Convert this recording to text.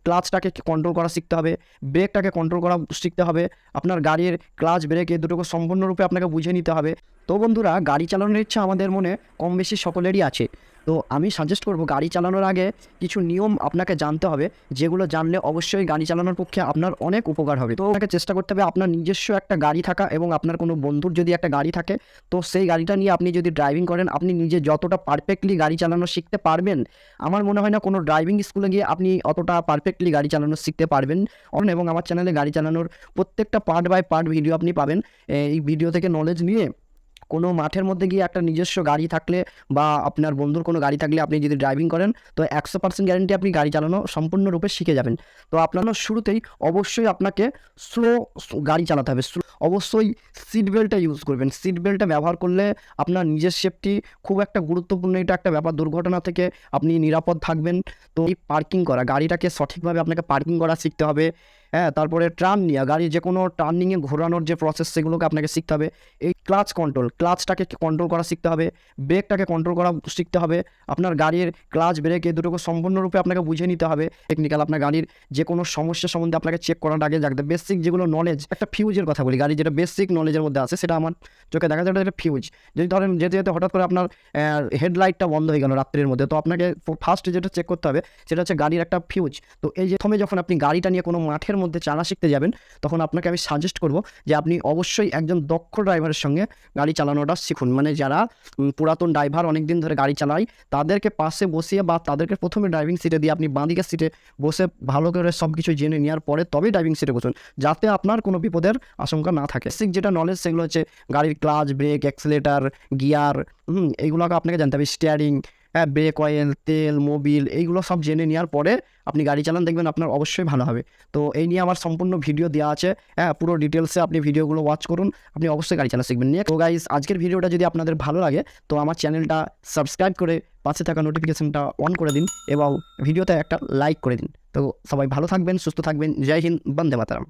ক্লাচটাকে control করা শিখতে হবে, ব্রেকটাকে কন্ট্রোল করা শিখতে হবে, আপনার গাড়ির ক্লাচ ব্রেক এই দুটোকে সম্পূর্ণরূপে আপনাকে বুঝে নিতে হবে। তো বন্ধুরা, গাড়ি চালানোর ইচ্ছা আমাদের মনে কম বেশি সকলেরই আছে। তো আমি সাজেস্ট করব গাড়ি চালানোর আগে কিছু নিয়ম আপনাকে জানতে হবে, যেগুলো জানলে অবশ্যই গাড়ি চালানোর পক্ষে আপনার অনেক উপকার হবে। তো আপনাকে চেষ্টা করতে হবে আপনার নিজস্ব একটা গাড়ি থাকা, এবং আপনার কোনো বন্ধুর যদি একটা গাড়ি থাকে তো সেই গাড়িটা নিয়ে আপনি যদি ড্রাইভিং করেন, আপনি নিজে যতটা পারফেক্টলি গাড়ি চালানো শিখতে পারবেন, আমার মনে হয় না কোনো ড্রাইভিং স্কুলে গিয়ে আপনি অতটা পারফেক্টলি গাড়ি চালানো শিখতে পারবেন। এবং আমার চ্যানেলে গাড়ি চালানোর প্রত্যেকটা পার্ট বাই পার্ট ভিডিও আপনি পাবেন। এই ভিডিও থেকে নলেজ নিয়ে কোনো মাঠের মধ্যে গিয়ে একটা নিজস্ব গাড়ি থাকলে বা আপনার বন্ধুর কোনো গাড়ি থাকলে আপনি যদি ড্রাইভিং করেন, তো 100% গ্যারেন্টি আপনি গাড়ি চালানো সম্পূর্ণরূপে শিখে যাবেন। তো আপনার শুরুতেই অবশ্যই আপনাকে স্লো গাড়ি চালাতে হবে। অবশ্যই সিট বেল্টটা ইউজ করবেন। সিট বেল্টটা ব্যবহার করলে আপনার নিজের সেফটি খুব একটা গুরুত্বপূর্ণ এটা একটা ব্যাপার। দুর্ঘটনা থেকে আপনি নিরাপদ থাকবেন। তো এই পার্কিং করা, গাড়িটাকে সঠিকভাবে আপনাকে পার্কিং করা শিখতে হবে। হ্যাঁ, তারপরে টার্ন নেওয়া, গাড়ি যে কোনো টার্নিংয়ে ঘোরানোর যে প্রসেস সেগুলোকে আপনাকে শিখতে হবে। এই ক্লাচ কন্ট্রোল, ক্লাচটাকে কন্ট্রোল করা শিখতে হবে, ব্রেকটাকে কন্ট্রোল করা শিখতে হবে। আপনার গাড়ির ক্লাচ ব্রেক এই দুটোকে সম্পূর্ণরূপে আপনাকে বুঝে নিতে হবে। টেকনিক্যাল আপনার গাড়ির যে কোনো সমস্যা সম্বন্ধে আপনাকে চেক করার আগে জানতে বেসিক যেগুলো নলেজ, একটা ফিউজের কথা বলি, গাড়ির যেটা বেসিক নলেজের মধ্যে আছে সেটা আমার চোখে দেখা যায় একটা ফিউজ। যদি ধরেন যেতে যেতে হঠাৎ করে আপনার হেডলাইটটা বন্ধ হয়ে গেল রাত্রির মধ্যে, তো আপনাকে ফার্স্ট যেটা চেক করতে হবে সেটা হচ্ছে গাড়ির একটা ফিউজ। তো এই যে প্রথমে যখন আপনি গাড়িটা নিয়ে কোনো মাঠের মধ্যে চালা শিখতে যাবেন, তখন আপনাকে আমি সাজেস্ট করব যে আপনি অবশ্যই একজন দক্ষ ড্রাইভারের সঙ্গে গাড়ি চালানোটা শিখুন। মানে যারা পুরাতন ড্রাইভার অনেক দিন ধরে গাড়ি চালায়, তাদেরকে পাশে বসিয়ে বা তাদেরকে প্রথমে ড্রাইভিং সিটে দিয়ে আপনি বাঁ দিকের সিটে বসে ভালো করে সব কিছু জেনে নেওয়ার পরে তবেই ড্রাইভিং সিটে বসুন, যাতে আপনার কোনো বিপদের আশঙ্কা না থাকে। বেসিক যেটা নলেজ সেগুলো হচ্ছে গাড়ির ক্লাচ ব্রেক, অ্যাক্সিলেটার, গিয়ার, এইগুলোকে আপনাকে জানতে হবে। স্টিয়ারিং, হ্যাঁ, ব্রেক অয়েল, তেল, মোবিল, এইগুলো সব জেনে নেওয়ার পরে আপনি গাড়ি চালান, দেখবেন আপনার অবশ্যই ভালো হবে। তো এই নিয়ে আমার সম্পূর্ণ ভিডিও দেওয়া আছে, হ্যাঁ, পুরো ডিটেলসে আপনি ভিডিওগুলো ওয়াচ করুন, আপনি অবশ্যই গাড়ি চালা শিখবেন। নিয়ে তো গাইস, আজকের ভিডিওটা যদি আপনাদের ভালো লাগে তো আমার চ্যানেলটা সাবস্ক্রাইব করে পাশে থাকা নোটিফিকেশনটা অন করে দিন এবং ভিডিওতে একটা লাইক করে দিন। তো সবাই ভালো থাকবেন, সুস্থ থাকবেন। জয় হিন্দ, বন্দে মাতরম।